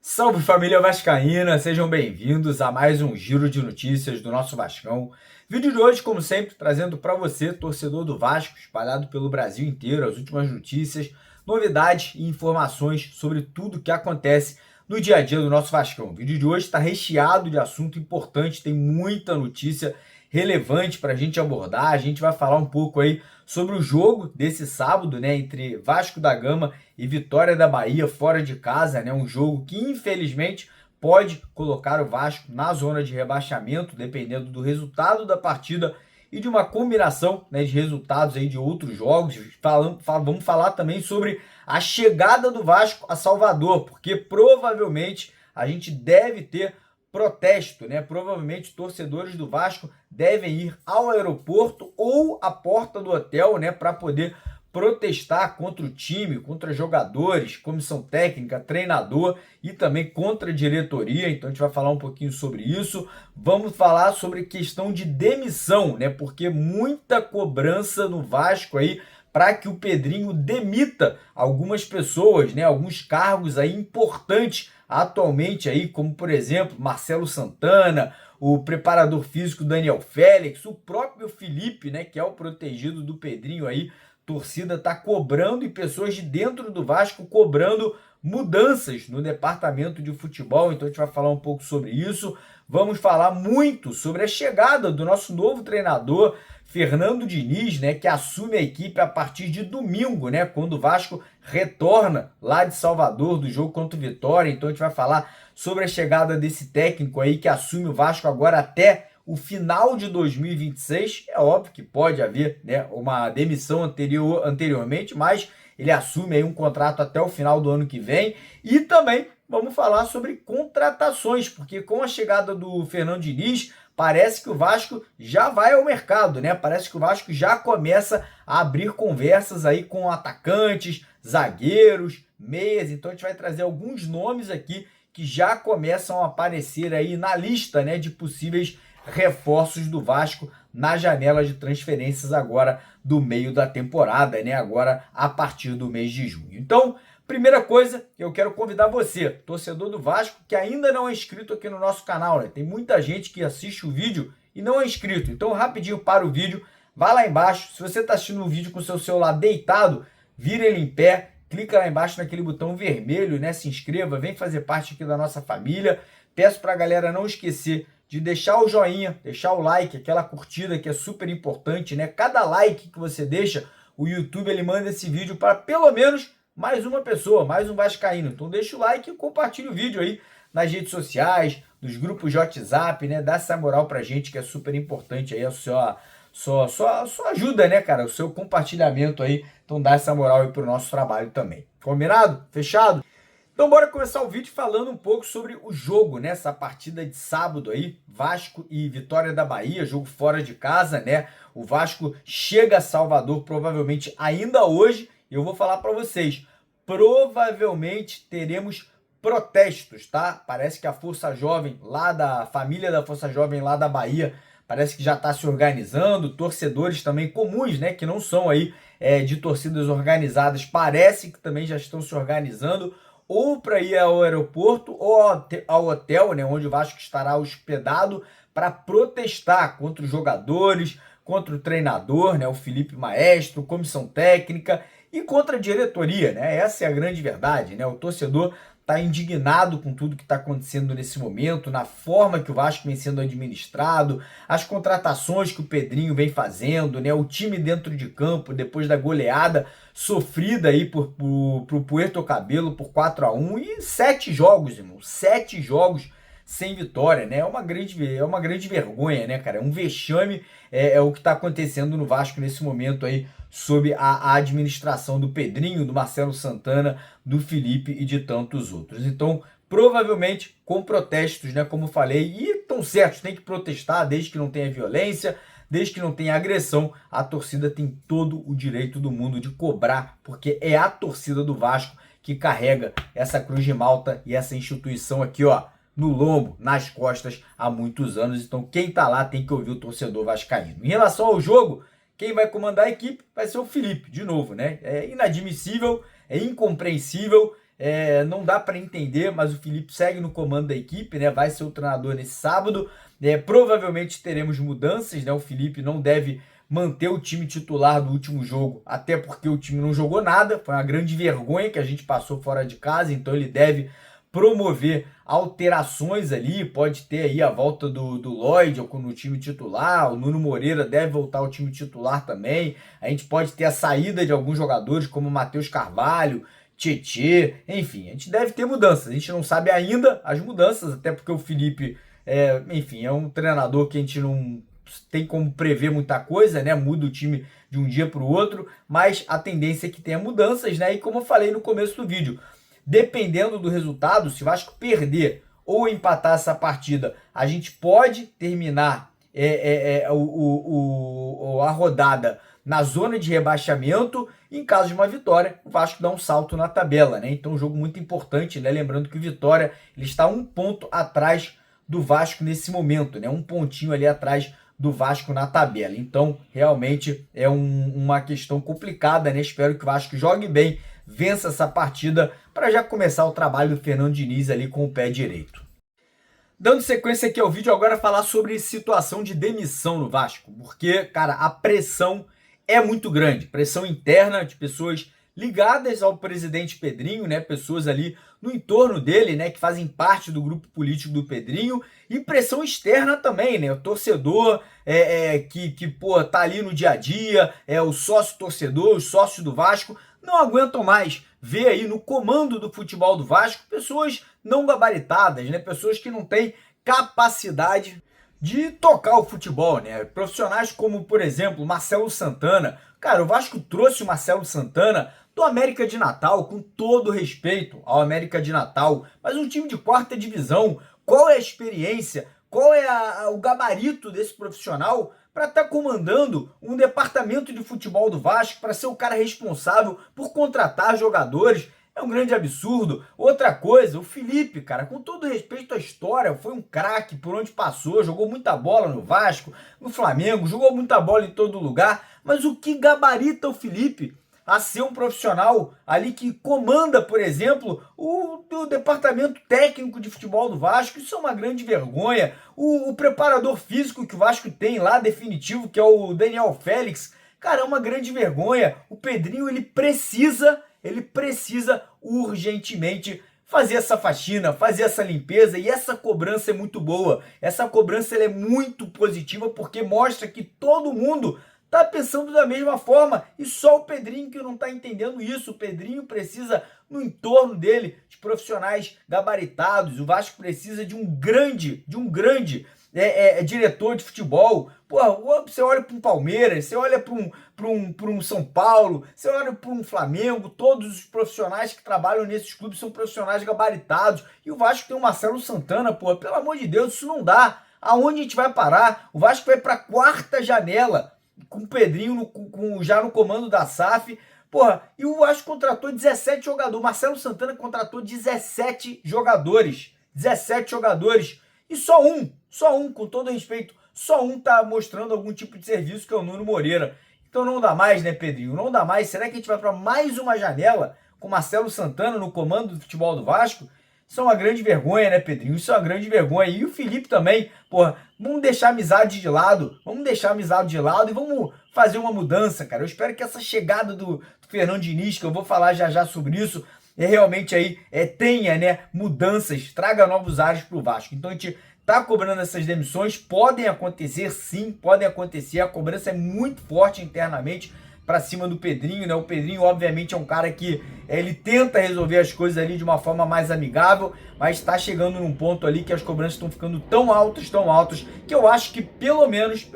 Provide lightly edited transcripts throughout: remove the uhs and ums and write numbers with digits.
Salve família vascaína, sejam bem-vindos a mais um giro de notícias do nosso Vascão. Vídeo de hoje, como sempre, trazendo para você, torcedor do Vasco, espalhado pelo Brasil inteiro, as últimas notícias, novidades e informações sobre tudo que acontece no dia a dia do nosso Vascão. O vídeo de hoje está recheado de assunto importante, tem muita notícia relevante para a gente abordar. A gente vai falar um pouco aí sobre o jogo desse sábado, né, entre Vasco da Gama e Vitória da Bahia fora de casa, né, um jogo que infelizmente pode colocar o Vasco na zona de rebaixamento, dependendo do resultado da partida e de uma combinação, né, de resultados aí de outros jogos. Vamos falar também sobre a chegada do Vasco a Salvador, porque provavelmente a gente deve ter protesto, né? Provavelmente torcedores do Vasco devem ir ao aeroporto ou à porta do hotel, né, para poder protestar contra o time, contra jogadores, comissão técnica, treinador e também contra a diretoria. Então a gente vai falar um pouquinho sobre isso. Vamos falar sobre questão de demissão, né? Porque muita cobrança no Vasco aí para que o Pedrinho demita algumas pessoas, né? Alguns cargos aí importantes atualmente aí, como por exemplo Marcelo Santana, o preparador físico Daniel Félix, o próprio Felipe, né, que é o protegido do Pedrinho aí. Torcida tá cobrando e pessoas de dentro do Vasco cobrando mudanças no departamento de futebol. Então a gente vai falar um pouco sobre isso. Vamos falar muito sobre a chegada do nosso novo treinador, Fernando Diniz, né, que assume a equipe a partir de domingo, né, quando o Vasco retorna lá de Salvador do jogo contra o Vitória. Então a gente vai falar sobre a chegada desse técnico aí que assume o Vasco agora até o final de 2026. É óbvio que pode haver, né, uma demissão anteriormente, mas ele assume aí um contrato até o final do ano que vem. E também vamos falar sobre contratações, porque com a chegada do Fernando Diniz, parece que o Vasco já vai ao mercado, né? Parece que o Vasco já começa a abrir conversas aí com atacantes, zagueiros, meias. Então a gente vai trazer alguns nomes aqui que já começam a aparecer aí na lista, né, de possíveis reforços do Vasco na janela de transferências agora do meio da temporada, né? Agora a partir do mês de junho. Então, primeira coisa, eu quero convidar você, torcedor do Vasco, que ainda não é inscrito aqui no nosso canal, né? Tem muita gente que assiste o vídeo e não é inscrito. Então, rapidinho para o vídeo, vai lá embaixo. Se você está assistindo o vídeo com o seu celular deitado, vira ele em pé, clica lá embaixo naquele botão vermelho, né? Se inscreva, vem fazer parte aqui da nossa família. Peço para a galera não esquecer de deixar o joinha, deixar o like, aquela curtida que é super importante, né? Cada like que você deixa, o YouTube ele manda esse vídeo para pelo menos mais uma pessoa, mais um vascaíno. Então deixa o like e compartilha o vídeo aí nas redes sociais, nos grupos de WhatsApp, né? Dá essa moral pra gente que é super importante aí, a sua ajuda, né, cara? O seu compartilhamento aí. Então dá essa moral aí pro nosso trabalho também. Combinado? Fechado? Então bora começar o vídeo falando um pouco sobre o jogo, né? Essa partida de sábado aí, Vasco e Vitória da Bahia, jogo fora de casa, né? O Vasco chega a Salvador provavelmente ainda hoje. Eu vou falar para vocês, provavelmente teremos protestos, tá? Parece que a Força Jovem lá da família da Força Jovem lá da Bahia parece que já está se organizando, torcedores também comuns, né? Que não são aí de torcidas organizadas, parece que também já estão se organizando ou para ir ao aeroporto ou ao hotel, né, onde o Vasco estará hospedado, para protestar contra os jogadores, contra o treinador, né, o Felipe Maestro, comissão técnica e contra a diretoria, né? Essa é a grande verdade, né? O torcedor está indignado com tudo que está acontecendo nesse momento, na forma que o Vasco vem sendo administrado, as contratações que o Pedrinho vem fazendo, né? O time dentro de campo, depois da goleada sofrida aí pro Puerto Cabelo por 4-1 e 7 jogos, irmão, 7 jogos sem vitória, né? É uma grande vergonha, né, cara? É um vexame, é o que está acontecendo no Vasco nesse momento aí, sob a administração do Pedrinho, do Marcelo Santana, do Felipe e de tantos outros. Então, provavelmente com protestos, né, como falei, e estão certos, tem que protestar desde que não tenha violência, desde que não tenha agressão. A torcida tem todo o direito do mundo de cobrar, porque é a torcida do Vasco que carrega essa cruz de malta e essa instituição aqui, ó, no lombo, nas costas há muitos anos. Então quem tá lá tem que ouvir o torcedor vascaíno. Em relação ao jogo, quem vai comandar a equipe vai ser o Felipe, de novo, né? É inadmissível, é incompreensível, não dá para entender, mas o Felipe segue no comando da equipe, né? Vai ser o treinador nesse sábado. Provavelmente teremos mudanças, né? O Felipe não deve manter o time titular do último jogo, até porque o time não jogou nada, foi uma grande vergonha que a gente passou fora de casa, então ele deve promover alterações ali, pode ter aí a volta do Lloyd no time titular, o Nuno Moreira deve voltar ao time titular também, a gente pode ter a saída de alguns jogadores como o Matheus Carvalho, Tietê, enfim, a gente deve ter mudanças, a gente não sabe ainda as mudanças, até porque o Felipe, enfim, é um treinador que a gente não tem como prever muita coisa, né? Muda o time de um dia para o outro, mas a tendência é que tenha mudanças, né? E como eu falei no começo do vídeo, dependendo do resultado, se o Vasco perder ou empatar essa partida, a gente pode terminar a rodada na zona de rebaixamento. Em caso de uma vitória, o Vasco dá um salto na tabela, né? Então, um jogo muito importante, né? Lembrando que o Vitória ele está um ponto atrás do Vasco nesse momento, né? Um pontinho ali atrás do Vasco na tabela. Então, realmente é uma questão complicada, né? Espero que o Vasco jogue bem, vença essa partida para já começar o trabalho do Fernando Diniz ali com o pé direito. Dando sequência aqui ao vídeo, agora falar sobre situação de demissão no Vasco, porque, cara, a pressão é muito grande, pressão interna de pessoas ligadas ao presidente Pedrinho, né? Pessoas ali no entorno dele, né? Que fazem parte do grupo político do Pedrinho, e pressão externa também, né? O torcedor que tá ali no dia a dia, o sócio torcedor, os sócios do Vasco, não aguentam mais ver aí no comando do futebol do Vasco pessoas não gabaritadas, né? Pessoas que não têm capacidade de tocar o futebol, né? Profissionais como, por exemplo, Marcelo Santana. Cara, o Vasco trouxe o Marcelo Santana do América de Natal, com todo respeito ao América de Natal, mas um time de quarta divisão. Qual é a experiência? Qual é o gabarito desse profissional para estar comandando um departamento de futebol do Vasco, para ser o cara responsável por contratar jogadores? É um grande absurdo. Outra coisa, o Felipe, cara, com todo respeito à história, foi um craque por onde passou, jogou muita bola no Vasco, no Flamengo, jogou muita bola em todo lugar, mas o que gabarita o Felipe a ser um profissional ali que comanda, por exemplo, o departamento técnico de futebol do Vasco? Isso é uma grande vergonha. O preparador físico que o Vasco tem lá, definitivo, que é o Daniel Félix, cara, é uma grande vergonha. O Pedrinho, ele precisa urgentemente fazer essa faxina, fazer essa limpeza, e essa cobrança é muito boa. Essa cobrança ela é muito positiva porque mostra que todo mundo tá pensando da mesma forma, e só o Pedrinho que não tá entendendo isso. O Pedrinho precisa, no entorno dele, de profissionais gabaritados. O Vasco precisa de um grande diretor de futebol. Pô, você olha para um Palmeiras, você olha para um São Paulo, você olha para um Flamengo, todos os profissionais que trabalham nesses clubes são profissionais gabaritados, e o Vasco tem o Marcelo Santana. Pô, pelo amor de Deus, isso não dá. Aonde a gente vai parar? O Vasco vai para a quarta janela, com o Pedrinho já no comando da SAF. Porra, e o Vasco contratou 17 jogadores. Marcelo Santana contratou 17 jogadores. 17 jogadores. E só um, com todo respeito, só um tá mostrando algum tipo de serviço, que é o Nuno Moreira. Então não dá mais, né, Pedrinho? Não dá mais. Será que a gente vai para mais uma janela com Marcelo Santana no comando do futebol do Vasco? Isso é uma grande vergonha, né, Pedrinho? Isso é uma grande vergonha. E o Felipe também, porra, vamos deixar a amizade de lado. E vamos fazer uma mudança, cara. Eu espero que essa chegada do Fernando Diniz, que eu vou falar já sobre isso, realmente aí tenha, né, mudanças, traga novos ares pro Vasco. Então a gente tá cobrando essas demissões, podem acontecer sim, podem acontecer. A cobrança é muito forte internamente para cima do Pedrinho, né? O Pedrinho, obviamente, é um cara que ele tenta resolver as coisas ali de uma forma mais amigável, mas está chegando num ponto ali que as cobranças estão ficando tão altas, que eu acho que pelo menos,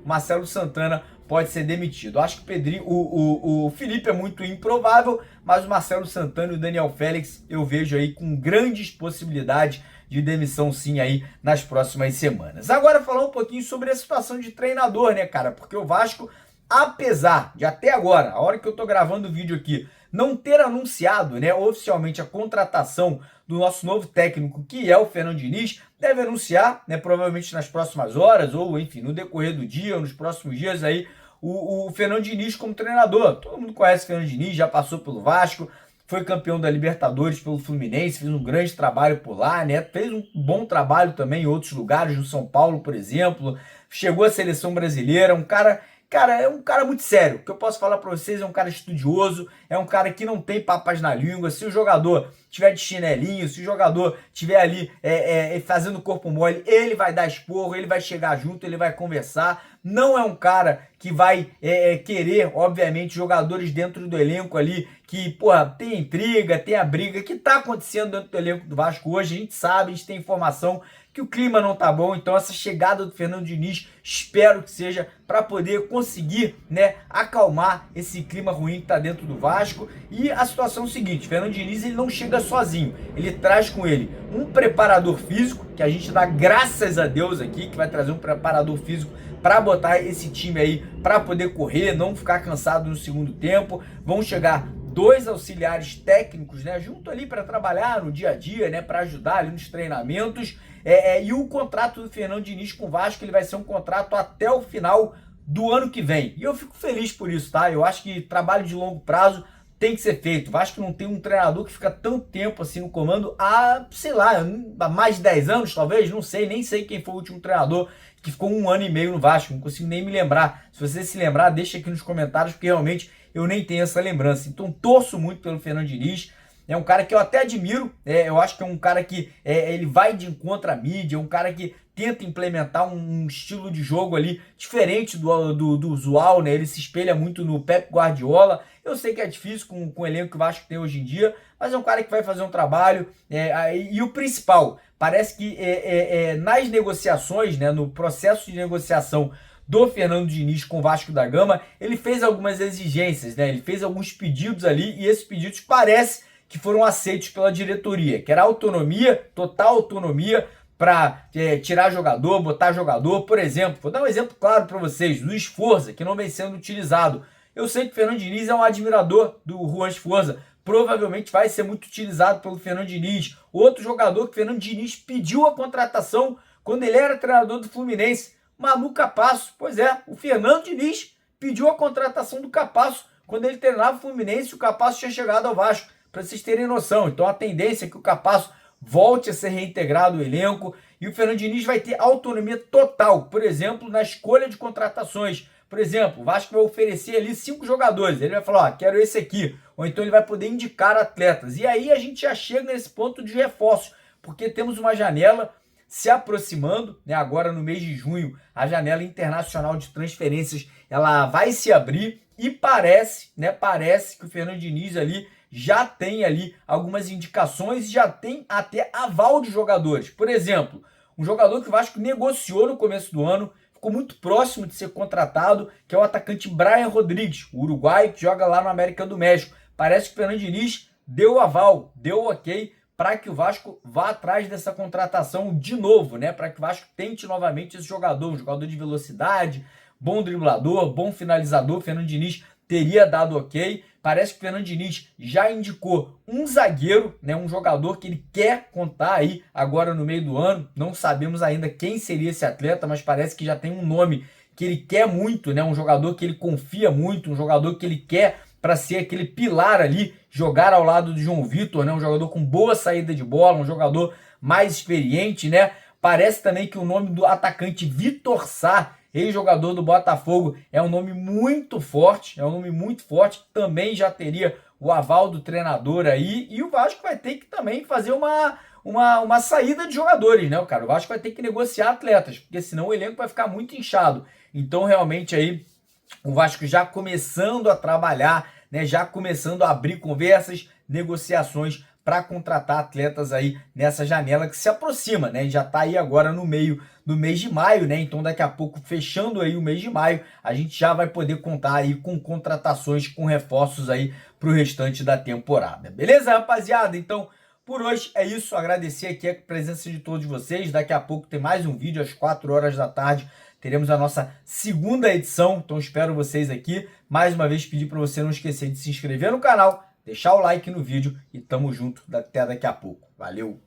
o Marcelo Santana pode ser demitido. Eu acho que o Pedrinho, o Felipe é muito improvável, mas o Marcelo Santana e o Daniel Félix eu vejo aí com grandes possibilidades de demissão sim aí nas próximas semanas. Agora falar um pouquinho sobre a situação de treinador, né, cara? Porque o Vasco, apesar de até agora, a hora que eu tô gravando o vídeo aqui, não ter anunciado, né, oficialmente a contratação do nosso novo técnico, que é o Fernando Diniz, deve anunciar, né, provavelmente nas próximas horas, ou enfim, no decorrer do dia, ou nos próximos dias aí, o Fernando Diniz como treinador. Todo mundo conhece o Fernando Diniz, já passou pelo Vasco, foi campeão da Libertadores pelo Fluminense, fez um grande trabalho por lá, né? Fez um bom trabalho também em outros lugares, no São Paulo, por exemplo. Chegou à seleção brasileira, é um cara muito sério. O que eu posso falar para vocês é um cara estudioso, é um cara que não tem papas na língua. Se o jogador tiver de chinelinho, se o jogador tiver ali fazendo corpo mole, ele vai dar esporro, ele vai chegar junto, ele vai conversar. Não é um cara que vai querer, obviamente, jogadores dentro do elenco ali que, porra, tem intriga, tem a briga que tá acontecendo dentro do elenco do Vasco hoje. A gente sabe, a gente tem informação que o clima não tá bom, então essa chegada do Fernando Diniz, espero que seja para poder conseguir, né, acalmar esse clima ruim que tá dentro do Vasco. E a situação é o seguinte, Fernando Diniz, ele não chega sozinho, ele traz com ele um preparador físico, que a gente dá graças a Deus aqui, que vai trazer um preparador físico para botar esse time aí para poder correr, não ficar cansado no segundo tempo. Vão chegar 2 auxiliares técnicos, né, junto ali para trabalhar no dia a dia, né, para ajudar ali nos treinamentos. E o contrato do Fernando Diniz com o Vasco, ele vai ser um contrato até o final do ano que vem. E eu fico feliz por isso, tá? Eu acho que trabalho de longo prazo tem que ser feito. O Vasco não tem um treinador que fica tanto tempo assim no comando há, sei lá, há mais de 10 anos, talvez, não sei, nem sei quem foi o último treinador que ficou 1 ano e meio no Vasco, não consigo nem me lembrar. Se você se lembrar, deixa aqui nos comentários, porque realmente eu nem tenho essa lembrança. Então torço muito pelo Fernando Diniz. É um cara que eu até admiro, eu acho que é um cara que ele vai de encontro à mídia, é um cara que tenta implementar um estilo de jogo ali diferente do usual, né? Ele se espelha muito no Pep Guardiola. Eu sei que é difícil com o elenco que o Vasco tem hoje em dia, mas é um cara que vai fazer um trabalho. E o principal, parece que nas negociações, né, no processo de negociação do Fernando Diniz com o Vasco da Gama, ele fez algumas exigências, né? Ele fez alguns pedidos ali e esses pedidos parece que foram aceitos pela diretoria, que era autonomia, total autonomia para tirar jogador, botar jogador. Por exemplo, vou dar um exemplo claro para vocês, Luiz Forza, que não vem sendo utilizado. Eu sei que o Fernando Diniz é um admirador do Juan Forza, provavelmente vai ser muito utilizado pelo Fernando Diniz. Outro jogador que o Fernando Diniz pediu a contratação quando ele era treinador do Fluminense, Manu Capasso. Pois é, o Fernando Diniz pediu a contratação do Capasso quando ele treinava o Fluminense e o Capasso tinha chegado ao Vasco, para vocês terem noção. Então a tendência é que o Capasso volte a ser reintegrado ao elenco e o Fernando Diniz vai ter autonomia total, por exemplo, na escolha de contratações. Por exemplo, o Vasco vai oferecer ali 5 jogadores, ele vai falar, ó, quero esse aqui, ou então ele vai poder indicar atletas. E aí a gente já chega nesse ponto de reforços, porque temos uma janela se aproximando, né? Agora no mês de junho, a janela internacional de transferências, ela vai se abrir e parece que o Fernando Diniz ali já tem ali algumas indicações, já tem até aval de jogadores. Por exemplo, um jogador que o Vasco negociou no começo do ano, ficou muito próximo de ser contratado, que é o atacante Brian Rodrigues, o uruguaio que joga lá no América do México. Parece que o Fernando Diniz deu aval, deu ok para que o Vasco vá atrás dessa contratação de novo, né? Para que o Vasco tente novamente esse jogador, um jogador de velocidade, bom driblador, bom finalizador. O Fernando Diniz teria dado ok. Parece que o Fernando Diniz já indicou um zagueiro, né, um jogador que ele quer contar aí agora no meio do ano. Não sabemos ainda quem seria esse atleta, mas parece que já tem um nome que ele quer muito, né, um jogador que ele confia muito, um jogador que ele quer para ser aquele pilar ali, jogar ao lado do João Vitor, né, um jogador com boa saída de bola, um jogador mais experiente, né? Parece também que o nome do atacante Vitor Sá, ex-jogador do Botafogo, é um nome muito forte, também já teria o aval do treinador aí, e o Vasco vai ter que também fazer uma saída de jogadores, né, cara? O Vasco vai ter que negociar atletas, porque senão o elenco vai ficar muito inchado. Então, realmente aí, o Vasco já começando a trabalhar, né, já começando a abrir conversas, negociações para contratar atletas aí nessa janela que se aproxima, né? Já está aí agora no meio do mês de maio, né? Então daqui a pouco, fechando aí o mês de maio, a gente já vai poder contar aí com contratações, com reforços aí para o restante da temporada. Beleza, rapaziada? Então, por hoje é isso. Agradecer aqui a presença de todos vocês. Daqui a pouco tem mais um vídeo às 4 horas da tarde. Teremos a nossa segunda edição, então espero vocês aqui. Mais uma vez pedir para você não esquecer de se inscrever no canal, deixar o like no vídeo e tamo junto até daqui a pouco. Valeu!